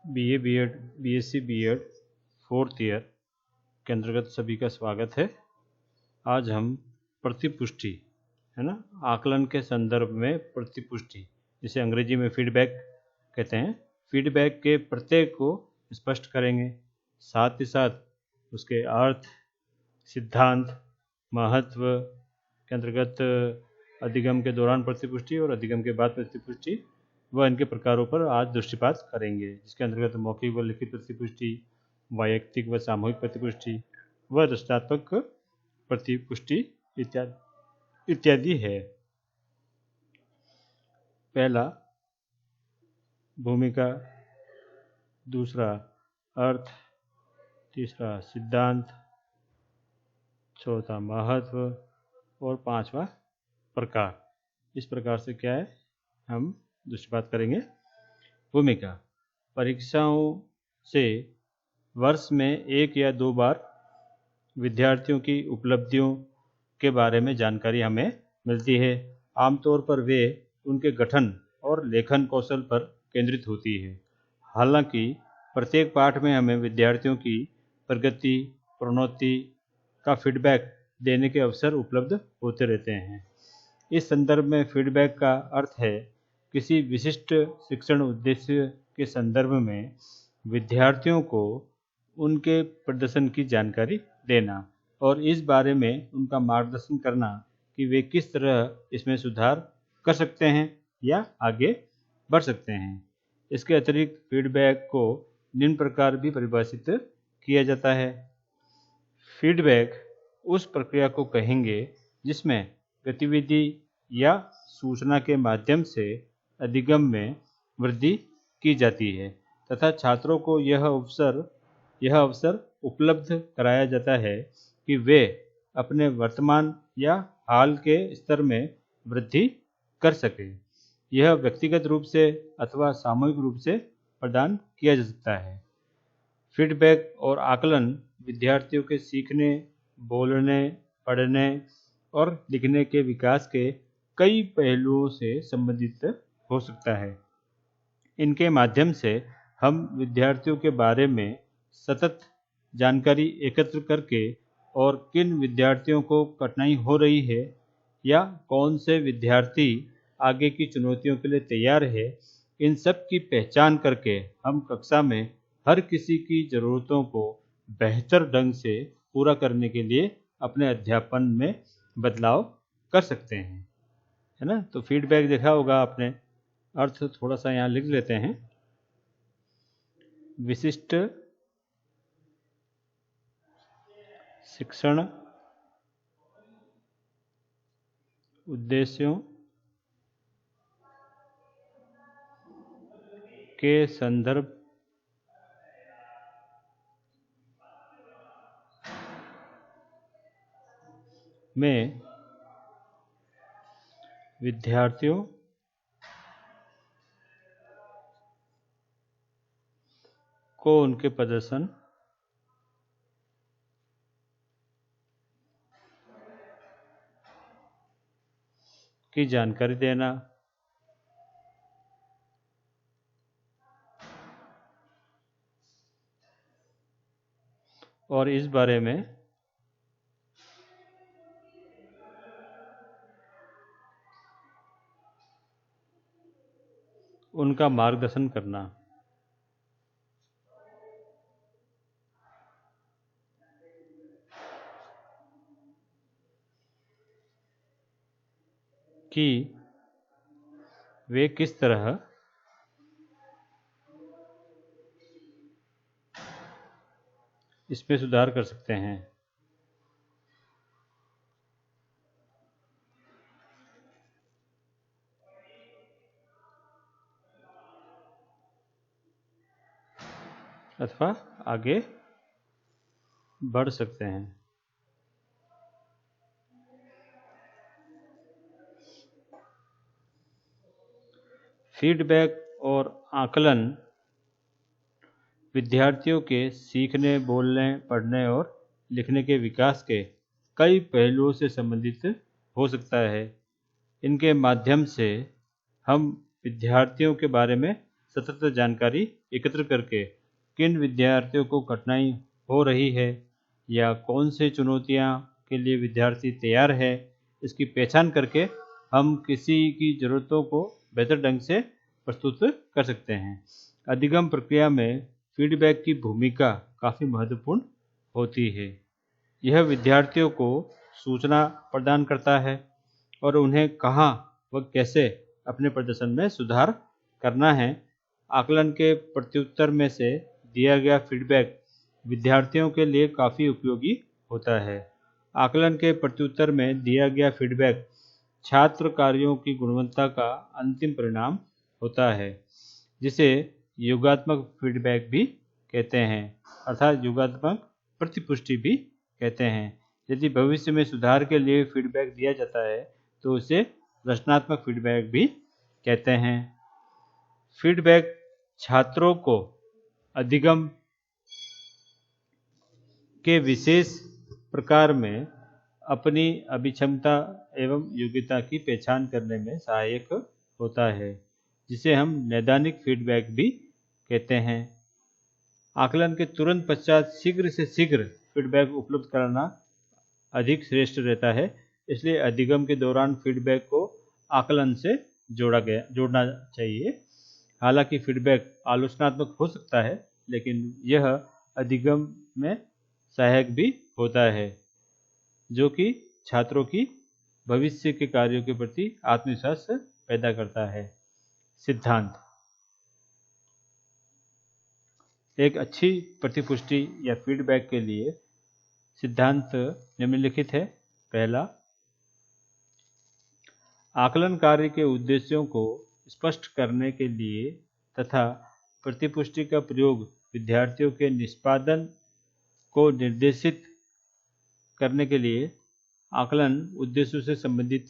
BA BEd BSc BEd 4th year के अंतर्गत सभी का स्वागत है। आज हम प्रतिपुष्टि है ना, आकलन के संदर्भ में प्रतिपुष्टि, जिसे अंग्रेजी में फीडबैक कहते हैं, फीडबैक के प्रत्यय को स्पष्ट करेंगे। साथ ही साथ उसके अर्थ, सिद्धांत, महत्व के अंतर्गत अधिगम के दौरान प्रतिपुष्टि और अधिगम के बाद प्रतिपुष्टि व इनके प्रकारों पर आज दृष्टिपात करेंगे, जिसके अंतर्गत मौखिक व लिखित प्रतिपुष्टि, वैयक्तिक व सामूहिक प्रतिपुष्टि व रचनात्मक प्रतिपुष्टि इत्यादि है। पहला भूमिका, दूसरा अर्थ, तीसरा सिद्धांत, चौथा महत्व और पांचवा प्रकार। इस प्रकार से क्या है, हम दृष्टिपात करेंगे। भूमिका, परीक्षाओं से वर्ष में 1 या 2 बार विद्यार्थियों की उपलब्धियों के बारे में जानकारी हमें मिलती है। आमतौर पर वे उनके गठन और लेखन कौशल पर केंद्रित होती है। हालांकि प्रत्येक पाठ में हमें विद्यार्थियों की प्रगति, प्रोन्नति का फीडबैक देने के अवसर उपलब्ध होते रहते हैं। इस संदर्भ में फीडबैक का अर्थ है किसी विशिष्ट शिक्षण उद्देश्य के संदर्भ में विद्यार्थियों को उनके प्रदर्शन की जानकारी देना और इस बारे में उनका मार्गदर्शन करना कि वे किस तरह इसमें सुधार कर सकते हैं या आगे बढ़ सकते हैं। इसके अतिरिक्त फीडबैक को निम्न प्रकार भी परिभाषित किया जाता है। फीडबैक उस प्रक्रिया को कहेंगे जिसमें गतिविधि या सूचना के माध्यम से अधिगम में वृद्धि की जाती है तथा छात्रों को यह अवसर उपलब्ध कराया जाता है कि वे अपने वर्तमान या हाल के स्तर में वृद्धि कर सकें। यह व्यक्तिगत रूप से अथवा सामूहिक रूप से प्रदान किया जा सकता है। फीडबैक और आकलन विद्यार्थियों के सीखने, बोलने, पढ़ने और लिखने के विकास के कई पहलुओं से संबंधित हो सकता है। इनके माध्यम से हम विद्यार्थियों के बारे में सतत जानकारी एकत्र करके और किन विद्यार्थियों को कठिनाई हो रही है या कौन से विद्यार्थी आगे की चुनौतियों के लिए तैयार है, इन सब की पहचान करके हम कक्षा में हर किसी की ज़रूरतों को बेहतर ढंग से पूरा करने के लिए अपने अध्यापन में बदलाव कर सकते हैं, है ना। तो फीडबैक देखा होगा आपने, अर्थ थोड़ा सा यहाँ लिख लेते हैं। विशिष्ट शिक्षण उद्देश्यों के संदर्भ में विद्यार्थियों को उनके प्रदर्शन की जानकारी देना, और इस बारे में उनका मार्गदर्शन करना। कि वे किस तरह इसमें सुधार कर सकते हैं। अथवा आगे बढ़ सकते हैं। फीडबैक और आकलन विद्यार्थियों के सीखने, बोलने, पढ़ने और लिखने के विकास के कई पहलुओं से संबंधित हो सकता है। इनके माध्यम से हम विद्यार्थियों के बारे में सतत जानकारी एकत्र करके किन विद्यार्थियों को कठिनाई हो रही है या कौन से चुनौतियां के लिए विद्यार्थी तैयार है, इसकी पहचान करके हम किसी की ज़रूरतों को बेहतर ढंग से प्रस्तुत कर सकते हैं। अधिगम प्रक्रिया में फीडबैक की भूमिका काफ़ी महत्वपूर्ण होती है। यह विद्यार्थियों को सूचना प्रदान करता है और उन्हें कहाँ व कैसे अपने प्रदर्शन में सुधार करना है। आकलन के प्रत्युत्तर में से दिया गया फीडबैक विद्यार्थियों के लिए काफ़ी उपयोगी होता है। आकलन के प्रत्युत्तर में दिया गया फीडबैक छात्र कार्यों की गुणवत्ता का अंतिम परिणाम होता है, जिसे योगात्मक फीडबैक भी कहते हैं, अर्थात योगात्मक प्रतिपुष्टि भी कहते हैं। यदि भविष्य में सुधार के लिए फीडबैक दिया जाता है तो उसे रचनात्मक फीडबैक भी कहते हैं। फीडबैक छात्रों को अधिगम के विशेष प्रकार में अपनी अभिक्षमता एवं योग्यता की पहचान करने में सहायक होता है, जिसे हम नैदानिक फीडबैक भी कहते हैं। आकलन के तुरंत पश्चात शीघ्र से शीघ्र फीडबैक उपलब्ध कराना अधिक श्रेष्ठ रहता है, इसलिए अधिगम के दौरान फीडबैक को आकलन से जोड़ना चाहिए। हालांकि फीडबैक आलोचनात्मक हो सकता है, लेकिन यह अधिगम में सहायक भी होता है, जो कि छात्रों की भविष्य के कार्यों के प्रति आत्मविश्वास पैदा करता है। सिद्धांत: एक अच्छी प्रतिपुष्टि या फीडबैक के लिए सिद्धांत निम्नलिखित है। पहला, आकलन कार्य के उद्देश्यों को स्पष्ट करने के लिए तथा प्रतिपुष्टि का प्रयोग विद्यार्थियों के निष्पादन को निर्देशित करने के लिए आकलन उद्देश्यों से संबंधित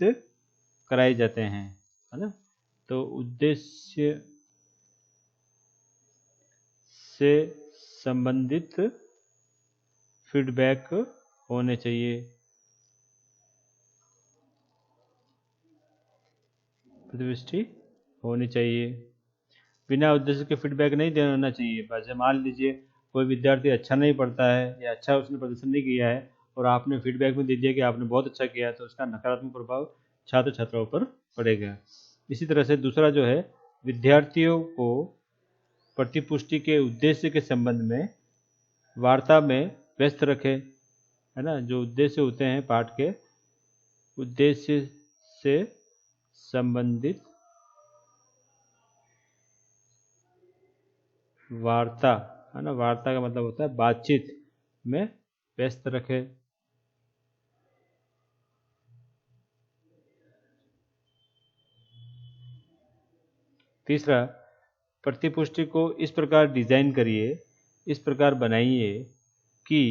कराए जाते हैं, है ना। तो उद्देश्य से संबंधित फीडबैक होने चाहिए। प्रतिपुष्टि होनी चाहिए। बिना उद्देश्य के फीडबैक नहीं देना चाहिए। वैसे मान लीजिए कोई विद्यार्थी अच्छा नहीं पढ़ता है या अच्छा उसने प्रदर्शन नहीं किया है और आपने फीडबैक में दे दिया कि आपने बहुत अच्छा किया, तो उसका नकारात्मक प्रभाव छात्र छात्राओं पर पड़ेगा। इसी तरह से दूसरा जो है, विद्यार्थियों को प्रतिपुष्टि के उद्देश्य के संबंध में वार्ता में व्यस्त रखें, है ना। जो उद्देश्य होते हैं पाठ के, उद्देश्य से संबंधित वार्ता, है ना। वार्ता का मतलब होता है बातचीत में व्यस्त रखे। तीसरा, प्रतिपुष्टि को इस प्रकार डिजाइन करिए, इस प्रकार बनाइए कि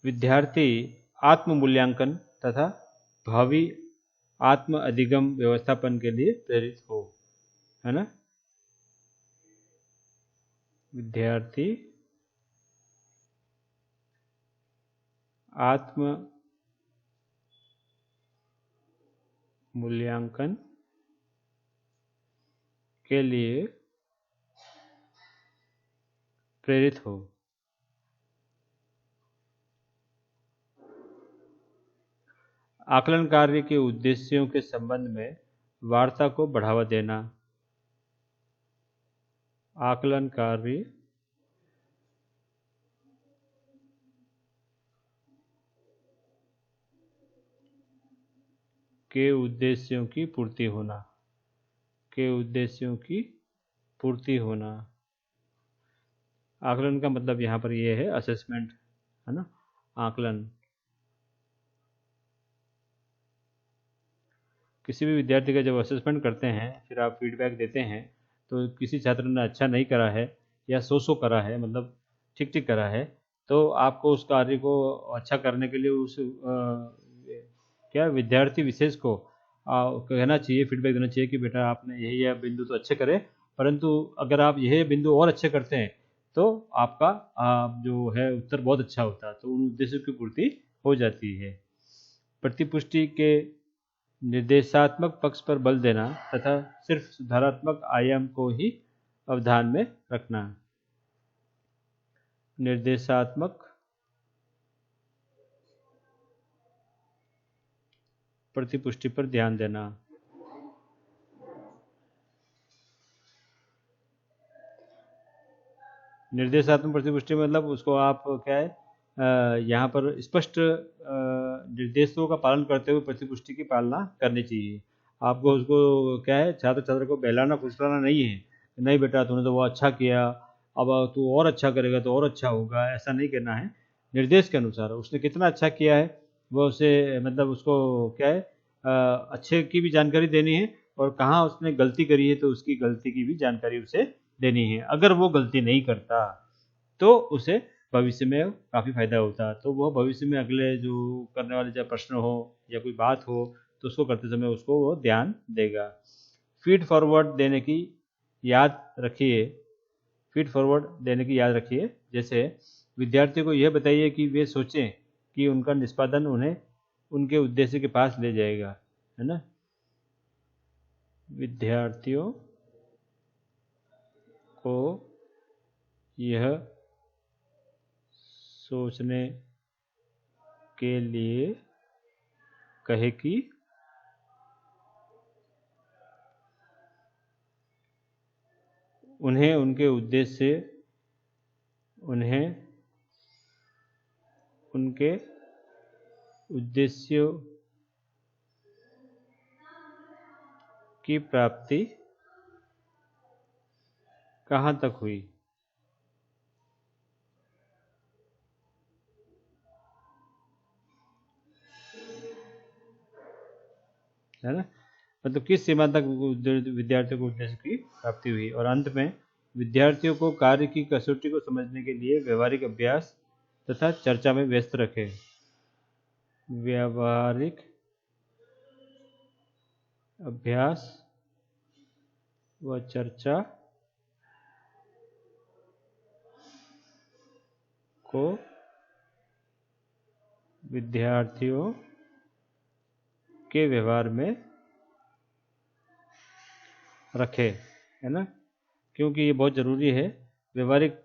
विद्यार्थी आत्म मूल्यांकन तथा भावी आत्म अधिगम व्यवस्थापन के लिए प्रेरित हो, है ना। विद्यार्थी आत्म मूल्यांकन के लिए प्रेरित हो। आकलन कार्य के उद्देश्यों के संबंध में वार्ता को बढ़ावा देना। आकलन कार्य के उद्देश्यों की पूर्ति होना, के उद्देश्यों की पूर्ति होना। आकलन का मतलब यहाँ पर यह है असेसमेंट, है ना। आकलन किसी भी विद्यार्थी का जब असेसमेंट करते हैं, फिर आप फीडबैक देते हैं, तो किसी छात्र ने अच्छा नहीं करा है या सो करा है, मतलब ठीक ठीक करा है, तो आपको उस कार्य को अच्छा करने के लिए उस क्या विद्यार्थी विशेष को कहना चाहिए, फीडबैक देना चाहिए कि बेटा आपने यही बिंदु तो अच्छे करे, परंतु अगर आप यह बिंदु और अच्छे करते हैं तो आपका जो है उत्तर बहुत अच्छा होता है। तो उन उद्देश्यों की पूर्ति हो जाती है। प्रतिपुष्टि के निर्देशात्मक पक्ष पर बल देना तथा सिर्फ सुधारात्मक आयाम को ही अवधान में रखना। निर्देशात्मक प्रतिपुष्टि पर ध्यान देना। निर्देशात्मक प्रतिपुष्टि मतलब उसको आप क्या है यहाँ पर स्पष्ट निर्देशों का पालन करते हुए प्रतिपुष्टि की पालना करनी चाहिए। आपको उसको क्या है छात्र छात्र को बहलाना फुसलाना नहीं है, नहीं बेटा तूने तो वो अच्छा किया, अब तू और अच्छा करेगा तो और अच्छा होगा, ऐसा नहीं करना है। निर्देश के अनुसार उसने कितना अच्छा किया है वो उसे मतलब उसको क्या है अच्छे की भी जानकारी देनी है, और कहाँ उसने गलती करी है तो उसकी गलती की भी जानकारी उसे देनी है। अगर वो गलती नहीं करता तो उसे भविष्य में काफ़ी फायदा होता है, तो वह भविष्य में अगले जो करने वाले चाहे प्रश्न हो या कोई बात हो तो उसको करते समय उसको वो ध्यान देगा। फीड फॉरवर्ड देने की याद रखिए। फीड फॉरवर्ड देने की याद रखिए, जैसे विद्यार्थियों को यह बताइए कि वे सोचें कि उनका निष्पादन उन्हें उनके उद्देश्य के पास ले जाएगा, है ना। विद्यार्थियों को यह सोचने के लिए कहे कि उन्हें उनके उद्देश्यों की प्राप्ति कहाँ तक हुई, है ना, मतलब किस सीमा तक विद्यार्थियों को उद्देश्य की प्राप्ति हुई। और अंत में विद्यार्थियों को कार्य की कसौटी को समझने के लिए व्यवहारिक अभ्यास तथा चर्चा में व्यस्त रखें। व्यवहारिक अभ्यास व चर्चा को विद्यार्थियों के व्यवहार में रखें, है ना, क्योंकि ये बहुत ज़रूरी है। व्यवहारिक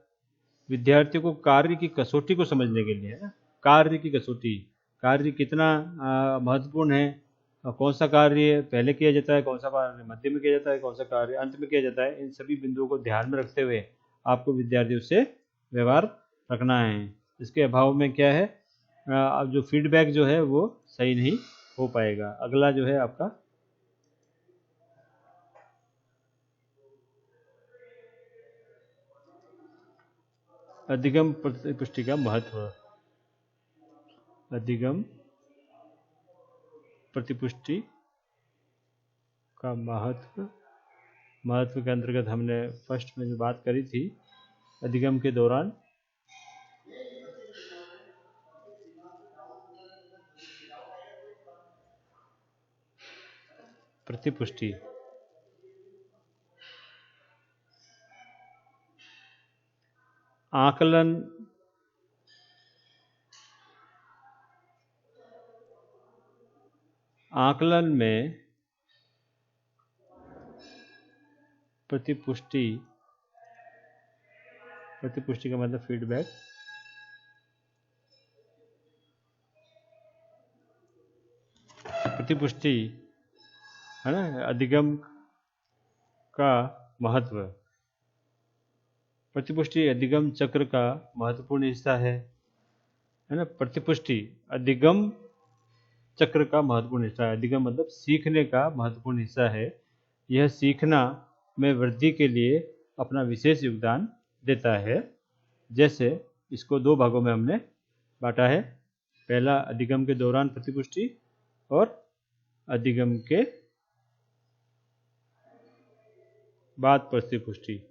विद्यार्थियों को कार्य की कसौटी को समझने के लिए, है ना, कार्य की कसौटी, कार्य कितना महत्वपूर्ण है, कौन सा कार्य पहले किया जाता है, कौन सा कार्य मध्य में किया जाता है, कौन सा कार्य अंत में किया जाता है, इन सभी बिंदुओं को ध्यान में रखते हुए आपको विद्यार्थियों से व्यवहार रखना है। इसके अभाव में क्या है अब जो फीडबैक जो है वो सही नहीं हो पाएगा। अगला जो है आपका अधिगम प्रतिपुष्टि का महत्व। अधिगम प्रतिपुष्टि का महत्व के अंतर्गत हमने फर्स्ट में जो बात करी थी, अधिगम के दौरान प्रतिपुष्टि आकलन में प्रतिपुष्टि का मतलब फीडबैक, प्रतिपुष्टि है ना, अधिगम का महत्व। प्रतिपुष्टि अधिगम चक्र का महत्वपूर्ण हिस्सा है ना। प्रतिपुष्टि अधिगम चक्र का महत्वपूर्ण हिस्सा है। अधिगम मतलब सीखने का महत्वपूर्ण हिस्सा है। यह सीखना में वृद्धि के लिए अपना विशेष योगदान देता है। जैसे इसको दो भागों में हमने बांटा है। पहला अधिगम के दौरान प्रतिपुष्टि और अधिगम के बाद प्रतिपुष्टि।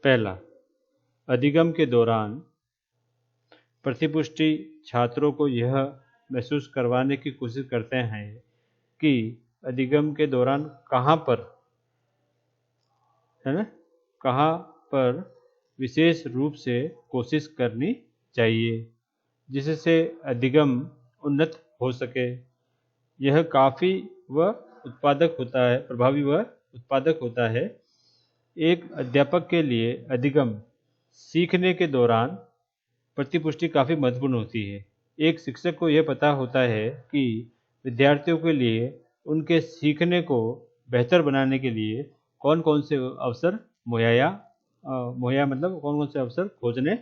पहला, अधिगम के दौरान प्रतिपुष्टि छात्रों को यह महसूस करवाने की कोशिश करते हैं कि अधिगम के दौरान कहाँ पर, है ना, कहाँ पर विशेष रूप से कोशिश करनी चाहिए जिससे अधिगम उन्नत हो सके। यह काफ़ी व उत्पादक होता है, प्रभावी व उत्पादक होता है। एक अध्यापक के लिए अधिगम सीखने के दौरान प्रतिपुष्टि काफ़ी महत्वपूर्ण होती है। एक शिक्षक को यह पता होता है कि विद्यार्थियों के लिए उनके सीखने को बेहतर बनाने के लिए कौन कौन से अवसर मुहैया मतलब कौन कौन से अवसर खोजने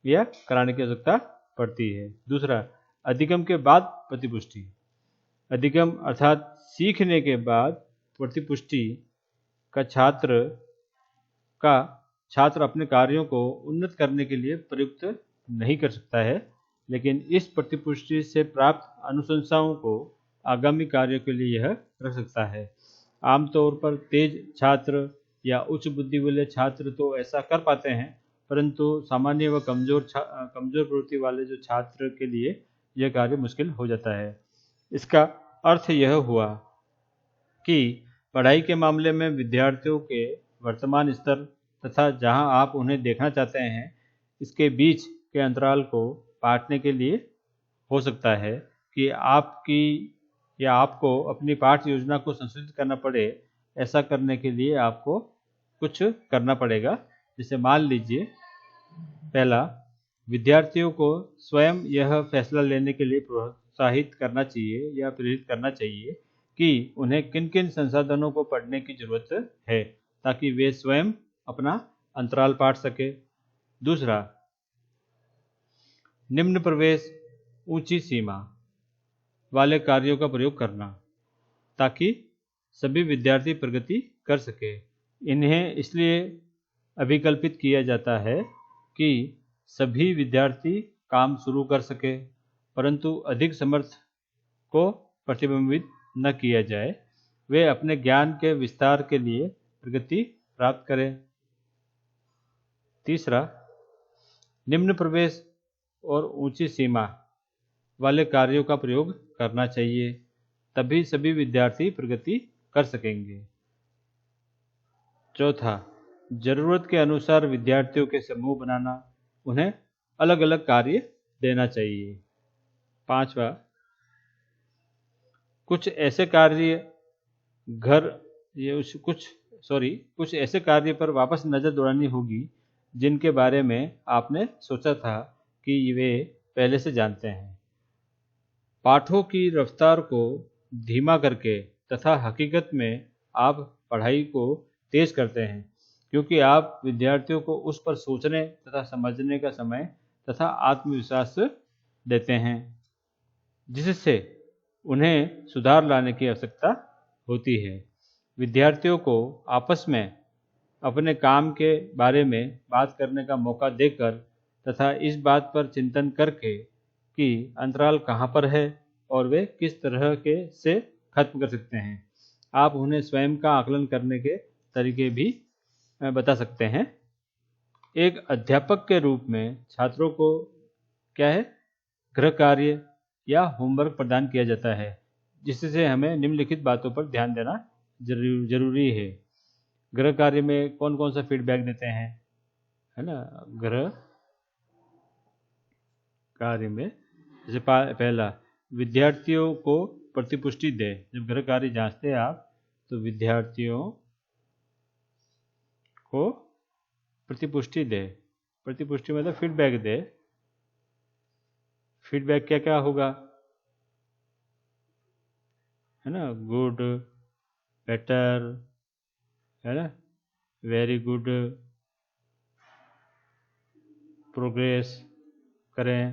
या कराने की आवश्यकता पड़ती है। दूसरा, अधिगम के बाद प्रतिपुष्टि। अधिगम अर्थात सीखने के बाद प्रतिपुष्टि का छात्र अपने कार्यों को उन्नत करने के लिए प्रयुक्त नहीं कर सकता है, लेकिन इस प्रतिपुष्टि से प्राप्त अनुशंसाओं को आगामी कार्यों के लिए यह रख सकता है। आमतौर पर तेज छात्र या उच्च बुद्धि वाले छात्र तो ऐसा कर पाते हैं, परंतु सामान्य व कमजोर प्रवृत्ति वाले जो छात्र के लिए यह कार्य मुश्किल हो जाता है। इसका अर्थ यह हुआ कि पढ़ाई के मामले में विद्यार्थियों के वर्तमान स्तर तथा जहां आप उन्हें देखना चाहते हैं इसके बीच के अंतराल को पाटने के लिए हो सकता है कि आपको अपनी पाठ्य योजना को संशोधित करना पड़े। ऐसा करने के लिए आपको कुछ करना पड़ेगा। जैसे मान लीजिए, पहला, विद्यार्थियों को स्वयं यह फैसला लेने के लिए प्रोत्साहित करना चाहिए या प्रेरित करना चाहिए कि उन्हें किन किन संसाधनों को पढ़ने की जरूरत है ताकि वे स्वयं अपना अंतराल पाट सके। दूसरा, निम्न प्रवेश ऊंची सीमा वाले कार्यों का प्रयोग करना ताकि सभी विद्यार्थी प्रगति कर सके। इन्हें इसलिए अभिकल्पित किया जाता है कि सभी विद्यार्थी काम शुरू कर सके, परंतु अधिक समर्थ को प्रतिबिंबित न किया जाए। वे अपने ज्ञान के विस्तार के लिए प्रगति प्राप्त करें। तीसरा, निम्न प्रवेश और ऊंची सीमा वाले कार्यों का प्रयोग करना चाहिए, तभी सभी विद्यार्थी प्रगति कर सकेंगे। चौथा, जरूरत के अनुसार विद्यार्थियों के समूह बनाना, उन्हें अलग अलग कार्य देना चाहिए। पांचवा, कुछ ऐसे कार्य पर वापस नज़र दौड़ानी होगी जिनके बारे में आपने सोचा था कि वे पहले से जानते हैं। पाठों की रफ्तार को धीमा करके तथा हकीकत में आप पढ़ाई को तेज करते हैं, क्योंकि आप विद्यार्थियों को उस पर सोचने तथा समझने का समय तथा आत्मविश्वास देते हैं, जिससे उन्हें सुधार लाने की आवश्यकता होती है। विद्यार्थियों को आपस में अपने काम के बारे में बात करने का मौका देकर तथा इस बात पर चिंतन करके कि अंतराल कहाँ पर है और वे किस तरह से खत्म कर सकते हैं, आप उन्हें स्वयं का आकलन करने के तरीके भी बता सकते हैं। एक अध्यापक के रूप में छात्रों को गृह कार्य या होमवर्क प्रदान किया जाता है, जिससे हमें निम्नलिखित बातों पर ध्यान देना जरूरी है। गृह कार्य में कौन कौन सा फीडबैक देते हैं, है ना। गृह कार्य में जैसे पहला, विद्यार्थियों को प्रतिपुष्टि दे। जब गृह कार्य जांचते हैं आप तो विद्यार्थियों को प्रतिपुष्टि दे। प्रतिपुष्टि मतलब फीडबैक दे। फीडबैक क्या क्या होगा, है ना। गुड, बेटर, है ना, वेरी गुड, प्रोग्रेस करें,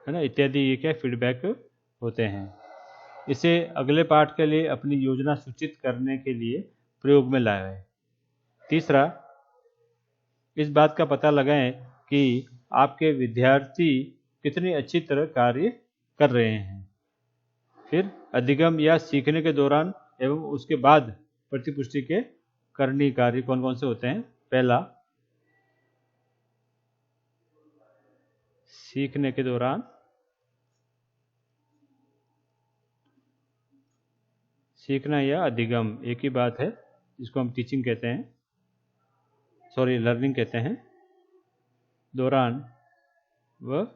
है ना, इत्यादि। ये क्या फीडबैक होते हैं। इसे अगले पाठ के लिए अपनी योजना सूचित करने के लिए प्रयोग में लाएं। तीसरा, इस बात का पता लगाएं कि आपके विद्यार्थी कितनी अच्छी तरह कार्य कर रहे हैं। फिर अधिगम या सीखने के दौरान एवं उसके बाद प्रतिपुष्टि के करणीय कार्य कौन कौन से होते हैं। पहला, सीखने के दौरान सीखना या अधिगम एक ही बात है, जिसको हम टीचिंग कहते हैं, लर्निंग कहते हैं। दौरान व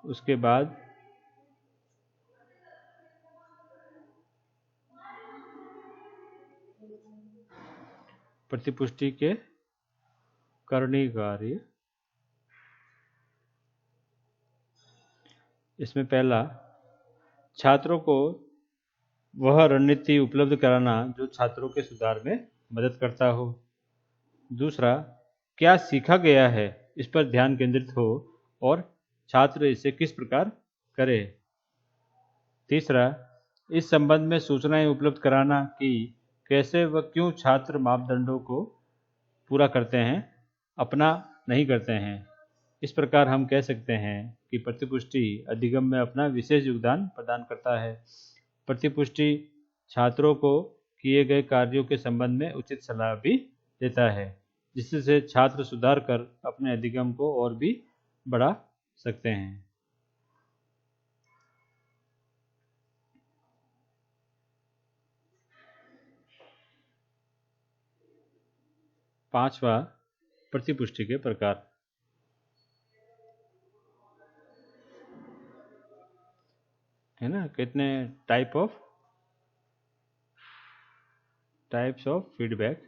उसके बाद प्रतिपुष्टि के करणीय कार्य। इसमें पहला, छात्रों को वह रणनीति उपलब्ध कराना जो छात्रों के सुधार में मदद करता हो। दूसरा, क्या सीखा गया है इस पर ध्यान केंद्रित हो और छात्र इसे किस प्रकार करे। तीसरा, इस संबंध में सूचनाएं उपलब्ध कराना कि कैसे व क्यों छात्र मापदंडों को पूरा करते हैं, अपना नहीं करते हैं। इस प्रकार हम कह सकते हैं कि प्रतिपुष्टि अधिगम में अपना विशेष योगदान प्रदान करता है। प्रतिपुष्टि छात्रों को किए गए कार्यों के संबंध में उचित सलाह भी देता है, जिससे छात्र सुधार कर अपने अधिगम को और भी बढ़ा सकते हैं। पांचवा, प्रतिपुष्टि के प्रकार। है ना, कितने टाइप्स ऑफ फीडबैक।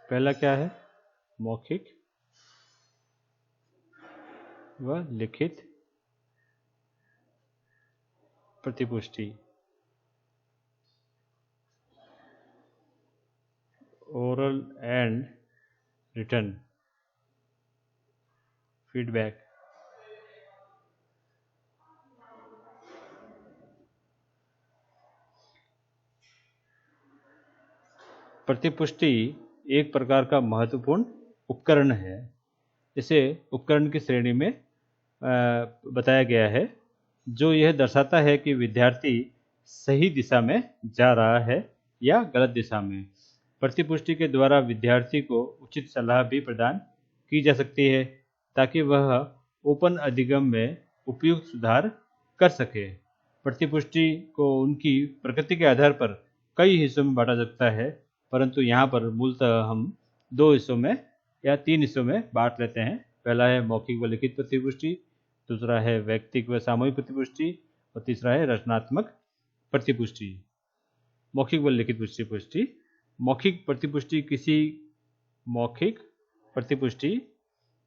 पहला क्या है, मौखिक व लिखित प्रतिपुष्टि। Oral and written feedback. प्रतिपुष्टि एक प्रकार का महत्वपूर्ण उपकरण है। इसे उपकरण की श्रेणी में बताया गया है, जो यह दर्शाता है कि विद्यार्थी सही दिशा में जा रहा है या गलत दिशा में। प्रतिपुष्टि के द्वारा विद्यार्थी को उचित सलाह भी प्रदान की जा सकती है, ताकि वह ओपन अधिगम में उपयुक्त सुधार कर सके। प्रतिपुष्टि को उनकी प्रकृति के आधार पर कई हिस्सों में बांटा सकता है, परंतु यहाँ पर मूलतः हम 2 हिस्सों में या 3 हिस्सों में बांट लेते हैं। पहला है मौखिक व लिखित प्रतिपुष्टि, दूसरा है वैयक्तिक व सामूहिक प्रतिपुष्टि और तीसरा है रचनात्मक प्रतिपुष्टि। मौखिक व लिखित प्रतिपुष्टि। मौखिक प्रतिपुष्टि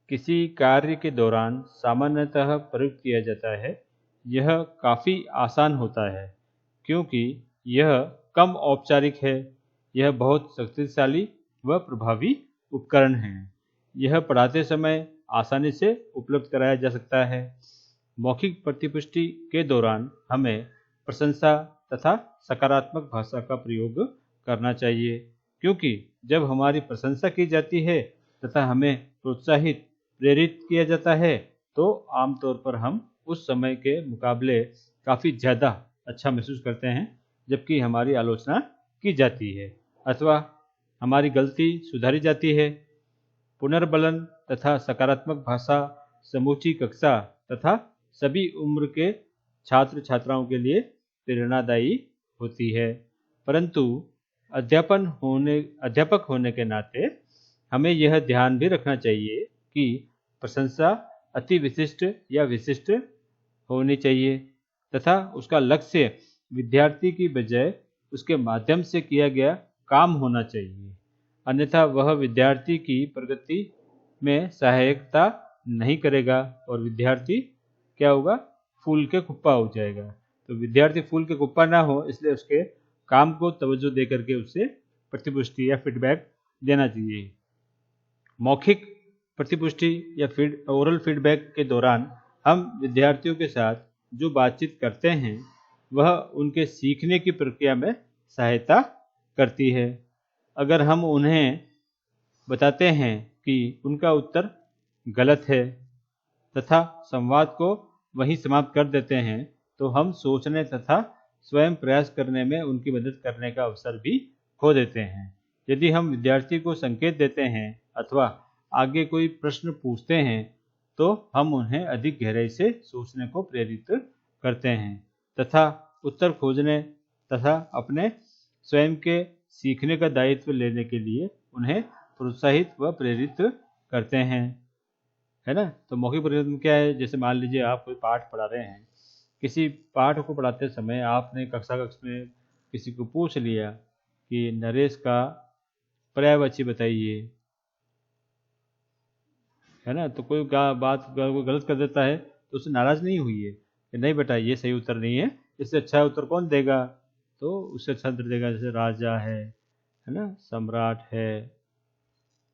किसी कार्य के दौरान सामान्यतः प्रयुक्त किया जाता है। यह काफ़ी आसान होता है क्योंकि यह कम औपचारिक है। यह बहुत शक्तिशाली व प्रभावी उपकरण है। यह पढ़ाते समय आसानी से उपलब्ध कराया जा सकता है। मौखिक प्रतिपुष्टि के दौरान हमें प्रशंसा तथा सकारात्मक भाषा का प्रयोग करना चाहिए, क्योंकि जब हमारी प्रशंसा की जाती है तथा हमें प्रोत्साहित प्रेरित किया जाता है तो आमतौर पर हम उस समय के मुकाबले काफ़ी ज़्यादा अच्छा महसूस करते हैं। जबकि हमारी आलोचना की जाती है अथवा हमारी गलती सुधारी जाती है। पुनर्बलन तथा सकारात्मक भाषा समूची कक्षा तथा सभी उम्र के छात्र छात्राओं के लिए प्रेरणादायी होती है। परंतु अध्यापक होने के नाते हमें यह ध्यान भी रखना चाहिए कि प्रशंसा अति विशिष्ट या विशिष्ट होनी चाहिए तथा उसका लक्ष्य विद्यार्थी की बजाय उसके माध्यम से किया गया काम होना चाहिए, अन्यथा वह विद्यार्थी की प्रगति में सहायता नहीं करेगा और विद्यार्थी क्या होगा, फूल के कुप्पा हो जाएगा। तो विद्यार्थी फूल के कुप्पा ना हो, इसलिए उसके काम को तवज्जो दे करके उससे प्रतिपुष्टि या फीडबैक देना चाहिए। मौखिक प्रतिपुष्टि या ओरल फीडबैक के दौरान हम विद्यार्थियों के साथ जो बातचीत करते हैं वह उनके सीखने की प्रक्रिया में सहायता करती है। अगर हम उन्हें बताते हैं कि उनका उत्तर गलत है तथा संवाद को वहीं समाप्त कर देते हैं, तो हम सोचने तथा स्वयं प्रयास करने में उनकी मदद करने का अवसर भी खो देते हैं। यदि हम विद्यार्थी को संकेत देते हैं अथवा आगे कोई प्रश्न पूछते हैं तो हम उन्हें अधिक गहराई से सोचने को प्रेरित करते हैं तथा उत्तर खोजने तथा अपने स्वयं के सीखने का दायित्व लेने के लिए उन्हें प्रोत्साहित व प्रेरित करते हैं, है ना। तो मौखिक परिवर्तन क्या है, जैसे मान लीजिए आप कोई पाठ पढ़ा रहे हैं, किसी पाठ को पढ़ाते समय आपने कक्षा में किसी को पूछ लिया कि नरेश का पर्यायवाची बताइए, है ना। तो कोई बात कोई गलत कर देता है तो उससे नाराज नहीं हुई है कि नहीं बेटा ये सही उत्तर नहीं है, इससे अच्छा उत्तर कौन देगा, तो उससे अच्छा उत्तर देगा जैसे राजा है ना, सम्राट है,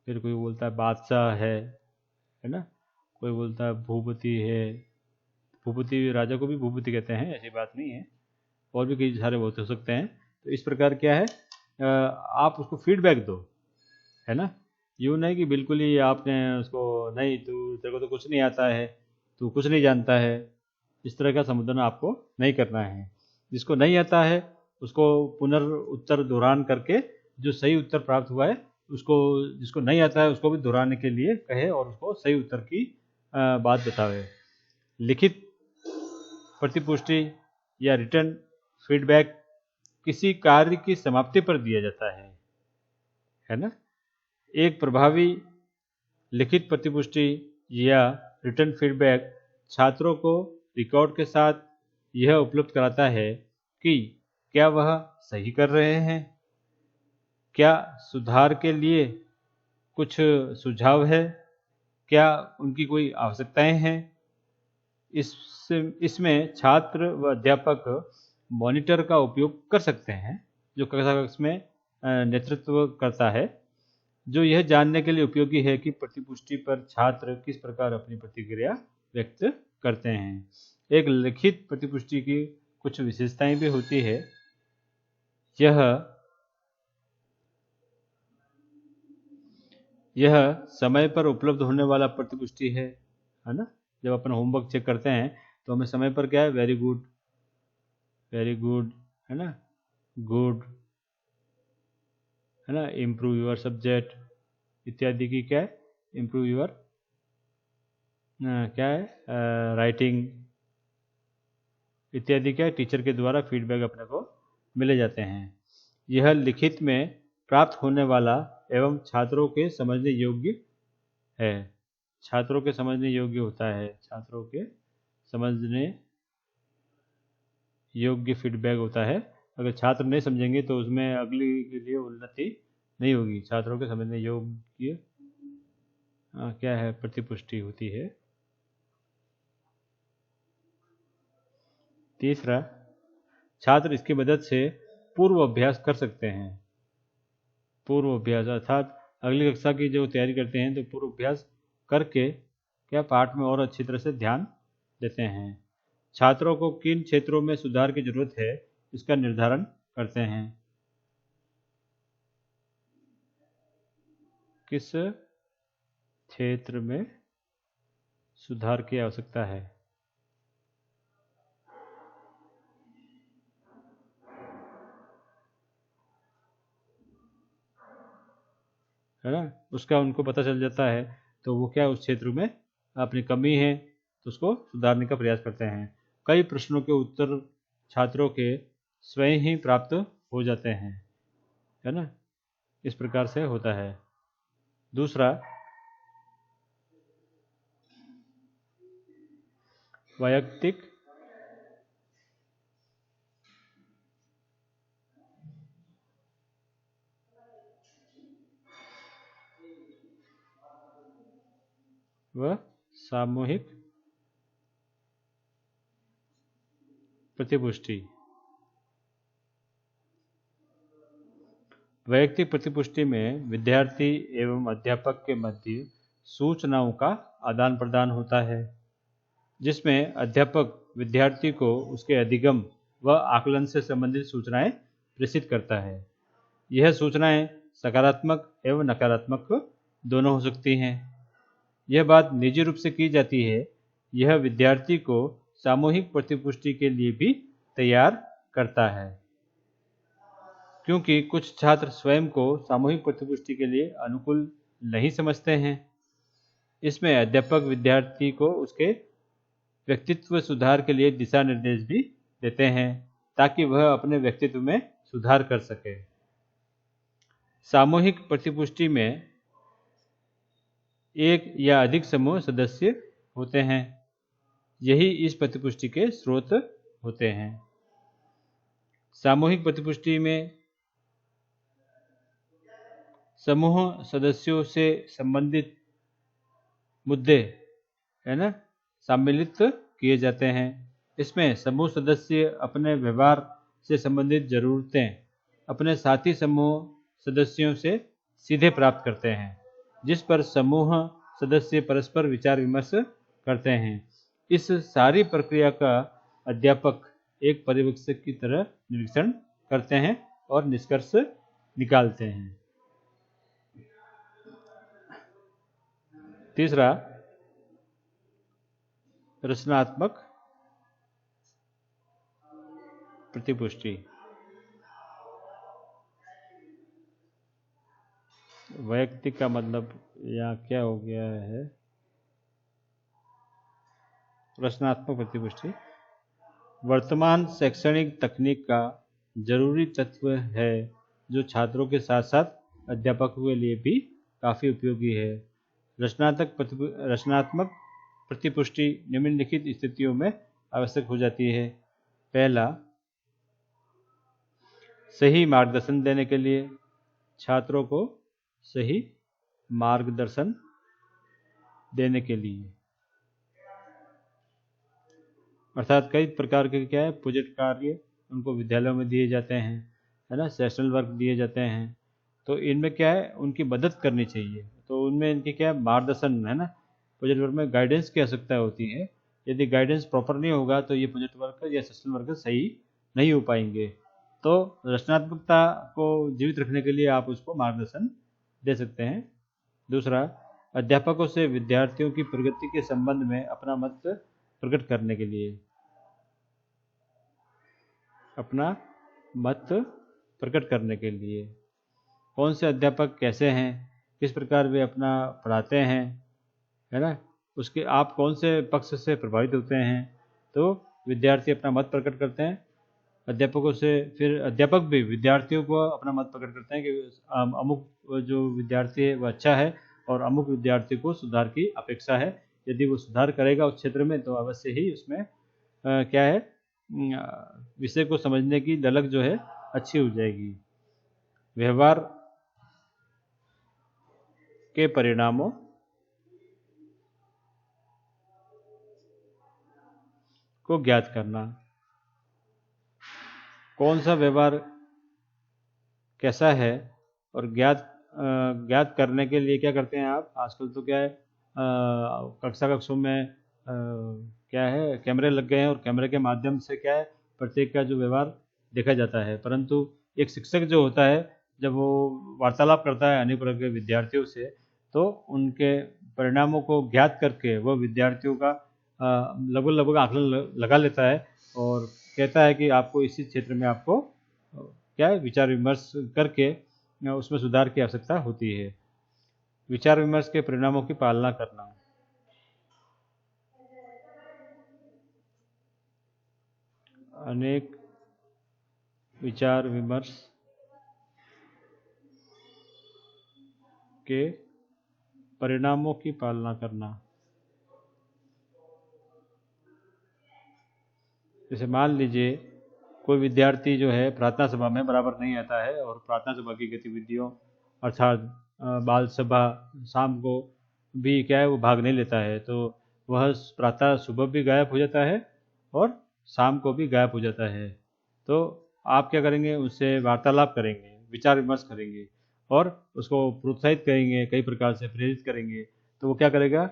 फिर कोई बोलता है बादशाह है ना, कोई बोलता है भूपति है, भूपति राजा को भी भूपति कहते हैं, ऐसी बात नहीं है, और भी कई सारे बहुत हो सकते हैं। तो इस प्रकार क्या है, आप उसको फीडबैक दो, है ना। यूँ नहीं कि बिल्कुल ही आपने उसको नहीं तू तेरे को तो कुछ नहीं आता है, तू कुछ नहीं जानता है, इस तरह का संबोधन आपको नहीं करना है। जिसको नहीं आता है उसको पुनर्उत्तर दोहरान करके जो सही उत्तर प्राप्त हुआ है उसको, जिसको नहीं आता है उसको भी दोहराने के लिए कहे और उसको सही उत्तर की बात बतावे। लिखित प्रतिपुष्टि या रिटर्न फीडबैक किसी कार्य की समाप्ति पर दिया जाता है ना। एक प्रभावी लिखित प्रतिपुष्टि या रिटर्न फीडबैक छात्रों को रिकॉर्ड के साथ यह उपलब्ध कराता है कि क्या वह सही कर रहे हैं, क्या सुधार के लिए कुछ सुझाव है, क्या उनकी कोई आवश्यकताएं हैं। इसमें छात्र व अध्यापक मॉनिटर का उपयोग कर सकते हैं जो कक्षा में नेतृत्व करता है, जो यह जानने के लिए उपयोगी है कि प्रतिपुष्टि पर छात्र किस प्रकार अपनी प्रतिक्रिया व्यक्त करते हैं। एक लिखित प्रतिपुष्टि की कुछ विशेषताएं भी होती है। यह समय पर उपलब्ध होने वाला प्रतिपुष्टि है ना। जब अपन होमवर्क चेक करते हैं तो हमें समय पर क्या है, वेरी गुड है ना, गुड है ना, इम्प्रूव योर सब्जेक्ट इत्यादि की क्या है, इम्प्रूव योर क्या है, राइटिंग इत्यादि क्या है, टीचर के द्वारा फीडबैक अपने को मिले जाते हैं। यह लिखित में प्राप्त होने वाला एवं छात्रों के समझने योग्य है, छात्रों के समझने योग्य होता है, छात्रों के समझने योग्य फीडबैक होता है। अगर छात्र नहीं समझेंगे तो उसमें अगली के लिए उन्नति नहीं होगी। छात्रों के समझने योग्य क्या है, प्रतिपुष्टि होती है। तीसरा, छात्र इसकी मदद से पूर्व अभ्यास कर सकते हैं। पूर्व अभ्यास अर्थात अगली कक्षा की जो तैयारी करते हैं तो पूर्व अभ्यास करके क्या पाठ में और अच्छी तरह से ध्यान देते हैं। छात्रों को किन क्षेत्रों में सुधार की जरूरत है इसका निर्धारण करते हैं। किस क्षेत्र में सुधार की आवश्यकता है ना, उसका उनको पता चल जाता है तो वो क्या उस क्षेत्र में अपनी कमी है तो उसको सुधारने का प्रयास करते हैं। कई प्रश्नों के उत्तर छात्रों के स्वयं ही प्राप्त हो जाते हैं, है ना, इस प्रकार से होता है। दूसरा, वैयक्तिक व सामूहिक प्रतिपुष्टि। वैयक्तिक प्रतिपुष्टि में विद्यार्थी एवं अध्यापक के मध्य सूचनाओं का आदान प्रदान होता है, जिसमें अध्यापक विद्यार्थी को उसके अधिगम व आकलन से संबंधित सूचनाएं प्रेषित करता है। यह सूचनाएं सकारात्मक एवं नकारात्मक दोनों हो सकती हैं। यह बात निजी रूप से की जाती है। यह विद्यार्थी को सामूहिक प्रतिपुष्टि के लिए भी तैयार करता है, क्योंकि कुछ छात्र स्वयं को सामूहिक प्रतिपुष्टि के लिए अनुकूल नहीं समझते हैं। इसमें अध्यापक विद्यार्थी को उसके व्यक्तित्व सुधार के लिए दिशा निर्देश भी देते हैं ताकि वह अपने व्यक्तित्व में सुधार कर सके। सामूहिक प्रतिपुष्टि में एक या अधिक समूह सदस्य होते हैं, यही इस प्रतिपुष्टि के स्रोत होते हैं। सामूहिक प्रतिपुष्टि में समूह सदस्यों से संबंधित मुद्दे है ना सम्मिलित किए जाते हैं। इसमें समूह सदस्य अपने व्यवहार से संबंधित जरूरतें अपने साथी समूह सदस्यों से सीधे प्राप्त करते हैं, जिस पर समूह सदस्य परस्पर विचार विमर्श करते हैं। इस सारी प्रक्रिया का अध्यापक एक पर्यवेक्षक की तरह निरीक्षण करते हैं और निष्कर्ष निकालते हैं। तीसरा, रचनात्मक प्रतिपुष्टि। वैयक्तिक का मतलब यहाँ क्या हो गया है? रचनात्मक प्रतिपुष्टि वर्तमान शैक्षणिक तकनीक का जरूरी तत्व है, जो छात्रों के साथ साथ अध्यापकों के लिए भी काफ़ी उपयोगी है। रचनात्मक प्रतिपुष्टि निम्नलिखित स्थितियों में आवश्यक हो जाती है। पहला, सही मार्गदर्शन देने के लिए, छात्रों को सही मार्गदर्शन देने के लिए, अर्थात कई प्रकार के क्या है प्रोजेक्ट कार्य उनको विद्यालयों में दिए जाते हैं, है ना, सेशनल वर्क दिए जाते हैं। तो इनमें क्या है उनकी मदद करनी चाहिए, तो उनमें इनकी क्या है मार्गदर्शन, है ना, प्रोजेक्ट वर्क में गाइडेंस की आवश्यकता होती है। यदि गाइडेंस प्रॉपर नहीं होगा तो ये प्रोजेक्ट वर्क या सेशनल वर्क सही नहीं हो पाएंगे। तो रचनात्मकता को जीवित रखने के लिए आप उसको मार्गदर्शन दे सकते हैं। दूसरा, अध्यापकों से विद्यार्थियों की प्रगति के संबंध में अपना मत प्रकट करने के लिए, अपना मत प्रकट करने के लिए कौन से अध्यापक कैसे हैं, किस प्रकार वे अपना पढ़ाते हैं, है ना, उसके आप कौन से पक्ष से प्रभावित होते हैं। तो विद्यार्थी अपना मत प्रकट करते हैं अध्यापकों से, फिर अध्यापक भी विद्यार्थियों को अपना मत प्रकट करते हैं कि अमुक जो विद्यार्थी है वह अच्छा है और अमुक विद्यार्थी को सुधार की अपेक्षा है। यदि वो सुधार करेगा उस क्षेत्र में तो अवश्य ही उसमें क्या है विषय को समझने की ललक जो है अच्छी हो जाएगी। व्यवहार के परिणामों को ज्ञात करना, कौन सा व्यवहार कैसा है और ज्ञात करने के लिए क्या करते हैं आप, आजकल तो क्या है कक्षों में क्या है कैमरे लग गए हैं और कैमरे के माध्यम से क्या है प्रत्येक का जो व्यवहार देखा जाता है। परंतु एक शिक्षक जो होता है जब वो वार्तालाप करता है अनेक प्रकार के विद्यार्थियों से, तो उनके परिणामों को ज्ञात करके वह विद्यार्थियों का लगभग आकलन लगा लेता है और कहता है कि आपको इसी क्षेत्र में आपको क्या है विचार विमर्श करके उसमें सुधार की आवश्यकता होती है। विचार विमर्श के परिणामों की पालना करना, अनेक विचार विमर्श के परिणामों की पालना करना। जैसे मान लीजिए कोई विद्यार्थी जो है प्रार्थना सभा में बराबर नहीं आता है और प्रार्थना सभा की गतिविधियों अर्थात बाल सभा शाम को भी क्या है वो भाग नहीं लेता है, तो वह प्रातः सुबह भी गायब हो जाता है और शाम को भी गायब हो जाता है। तो आप क्या करेंगे, उससे वार्तालाप करेंगे, विचार विमर्श करेंगे और उसको प्रोत्साहित करेंगे, कई प्रकार से प्रेरित करेंगे। तो वो क्या करेगा,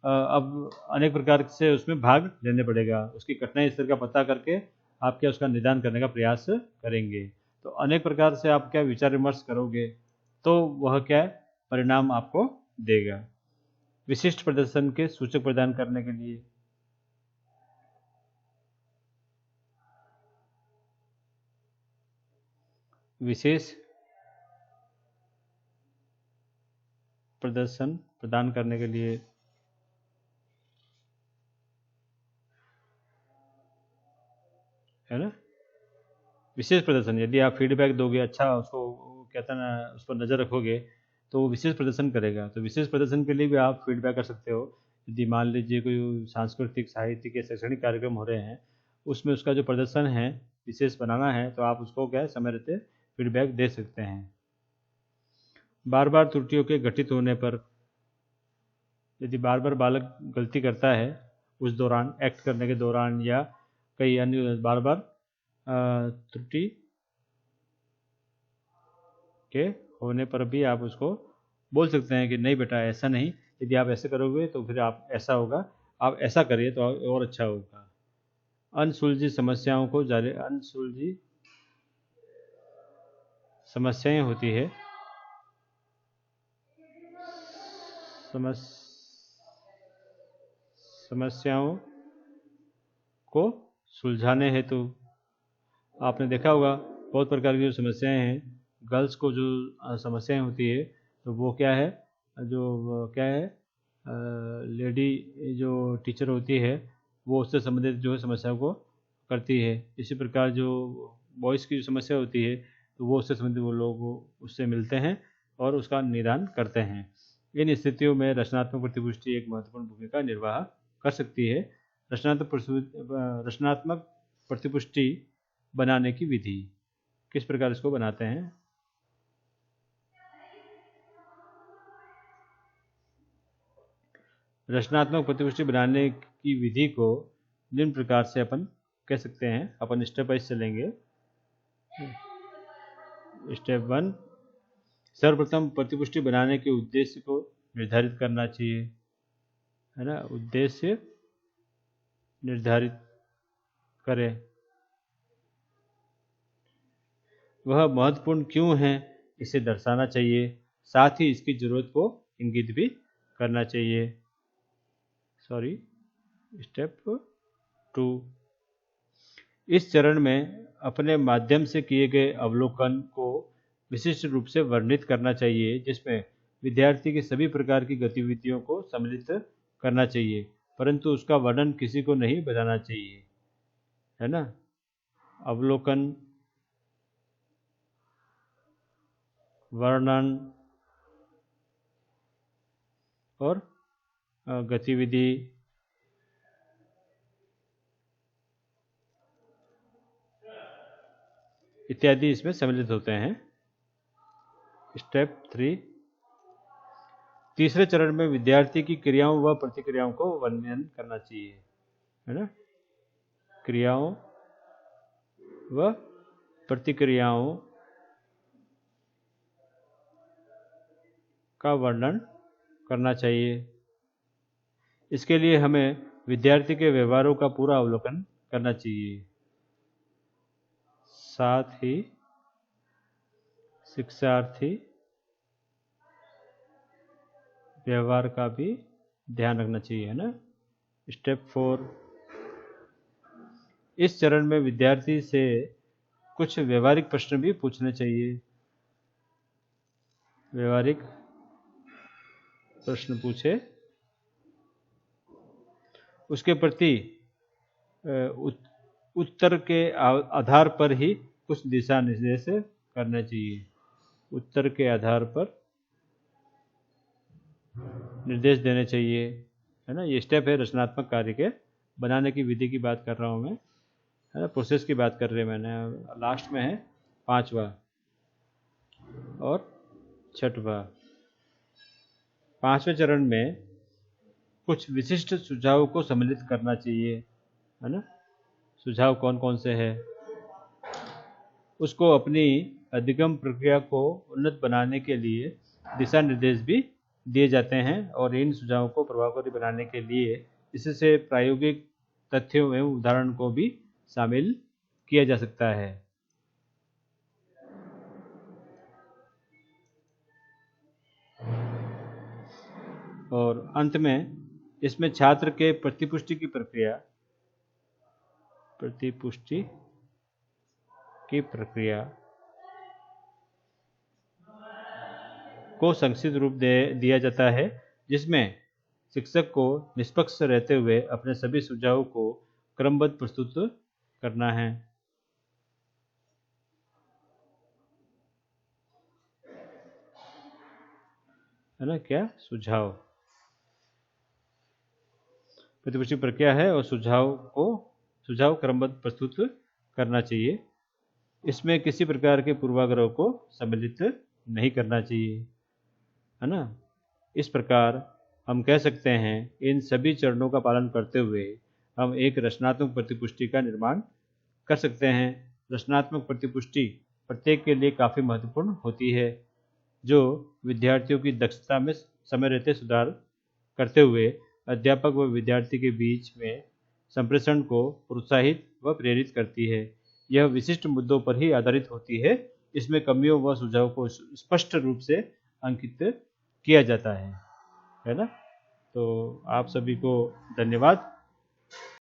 अब अनेक प्रकार से उसमें भाग लेने पड़ेगा। उसकी कठिनाई स्तर का पता करके आप क्या उसका निदान करने का प्रयास करेंगे। तो अनेक प्रकार से आप क्या विचार विमर्श करोगे तो वह क्या परिणाम आपको देगा। विशिष्ट प्रदर्शन के सूचक प्रदान करने के लिए, विशेष प्रदर्शन प्रदान करने के लिए है ना, विशेष प्रदर्शन, यदि आप फीडबैक दोगे, अच्छा उसको कहता है ना, उस पर नज़र रखोगे तो वो विशेष प्रदर्शन करेगा। तो विशेष प्रदर्शन के लिए भी आप फीडबैक कर सकते हो। यदि मान लीजिए कोई सांस्कृतिक, साहित्यिक या शैक्षणिक कार्यक्रम हो रहे हैं, उसमें उसका जो प्रदर्शन है विशेष बनाना है, तो आप उसको क्या समय रहते फीडबैक दे सकते हैं। बार बार त्रुटियों के घटित होने पर, यदि बार बार बालक गलती करता है उस दौरान, एक्ट करने के दौरान या कई अन्य बार बार त्रुटि के होने पर भी आप उसको बोल सकते हैं कि नहीं बेटा ऐसा नहीं, यदि आप ऐसे करोगे तो फिर आप ऐसा होगा, आप ऐसा करिए तो और अच्छा होगा। अनसुलझी समस्याओं को जारी, अनसुलझी समस्याएं होती है, समस्याओं को सुलझाने हेतु आपने देखा होगा बहुत प्रकार की जो समस्याएं हैं, गर्ल्स को जो समस्याएं होती है तो वो क्या है, जो क्या है, लेडी जो टीचर होती है वो उससे संबंधित जो है समस्याओं को करती है। इसी प्रकार जो बॉयज़ की समस्या होती है तो वो उससे संबंधित वो लोग उससे मिलते हैं और उसका निदान करते हैं। इन स्थितियों में रचनात्मक प्रतिपुष्टि एक महत्वपूर्ण भूमिका निर्वाह कर सकती है। रचनात्मक प्रतिपुष्टि बनाने की विधि, किस प्रकार इसको बनाते हैं। रचनात्मक प्रतिपुष्टि बनाने की विधि को निम्न प्रकार से अपन कह सकते हैं। अपन स्टेप वाइज चलेंगे। स्टेप 1, सर्वप्रथम प्रतिपुष्टि बनाने के उद्देश्य को निर्धारित करना चाहिए, है ना। उद्देश्य निर्धारित करें, वह महत्वपूर्ण क्यों है इसे दर्शाना चाहिए, साथ ही इसकी जरूरत को इंगित भी करना चाहिए। स्टेप 2, इस चरण में अपने माध्यम से किए गए अवलोकन को विशिष्ट रूप से वर्णित करना चाहिए, जिसमें विद्यार्थी की सभी प्रकार की गतिविधियों को सम्मिलित करना चाहिए, परंतु उसका वर्णन किसी को नहीं बताना चाहिए, है ना। अवलोकन, वर्णन और गतिविधि इत्यादि इसमें सम्मिलित होते हैं। स्टेप 3, तीसरे चरण में विद्यार्थी की क्रियाओं व प्रतिक्रियाओं को वर्णन करना चाहिए, है ना। क्रियाओं व प्रतिक्रियाओं का वर्णन करना चाहिए। इसके लिए हमें विद्यार्थी के व्यवहारों का पूरा अवलोकन करना चाहिए, साथ ही शिक्षार्थी व्यवहार का भी ध्यान रखना चाहिए, है ना। स्टेप 4, इस चरण में विद्यार्थी से कुछ व्यवहारिक प्रश्न भी पूछने चाहिए। व्यवहारिक प्रश्न पूछे, उसके प्रति उत्तर के आधार पर ही कुछ दिशा निर्देश करने चाहिए। उत्तर के आधार पर निर्देश देने चाहिए, है ना। ये स्टेप है रचनात्मक कार्य के बनाने की विधि की बात कर रहा हूँ मैं, है ना। प्रोसेस की बात कर रहे हैं मैंने। लास्ट में है 5वां और 6वां। 5वें चरण में कुछ विशिष्ट सुझावों को सम्मिलित करना चाहिए, है ना। सुझाव कौन कौन से हैं, उसको अपनी अधिगम प्रक्रिया को उन्नत बनाने के लिए दिशा निर्देश भी दिए जाते हैं, और इन सुझावों को प्रभावकारी बनाने के लिए इससे प्रायोगिक तथ्यों एवं उदाहरण को भी शामिल किया जा सकता है। और अंत में इसमें छात्र के प्रतिपुष्टि की प्रक्रिया को संक्षिप्त रूप दिया जाता है, जिसमें शिक्षक को निष्पक्ष रहते हुए अपने सभी सुझावों को क्रमबद्ध प्रस्तुत करना है। है ना, क्या सुझाव, प्रतिपुष्टि प्रक्रिया है और सुझाव क्रमबद्ध प्रस्तुत करना चाहिए। इसमें किसी प्रकार के पूर्वाग्रह को सम्मिलित नहीं करना चाहिए, है ना। इस प्रकार हम कह सकते हैं इन सभी चरणों का पालन करते हुए हम एक रचनात्मक प्रतिपुष्टि का निर्माण कर सकते हैं। रचनात्मक प्रतिपुष्टि प्रत्येक के लिए काफ़ी महत्वपूर्ण होती है, जो विद्यार्थियों की दक्षता में समय रहते सुधार करते हुए अध्यापक व विद्यार्थी के बीच में संप्रेषण को प्रोत्साहित व प्रेरित करती है। यह विशिष्ट मुद्दों पर ही आधारित होती है। इसमें कमियों व सुझावों को स्पष्ट रूप से अंकित किया जाता है ना। तो आप सभी को धन्यवाद।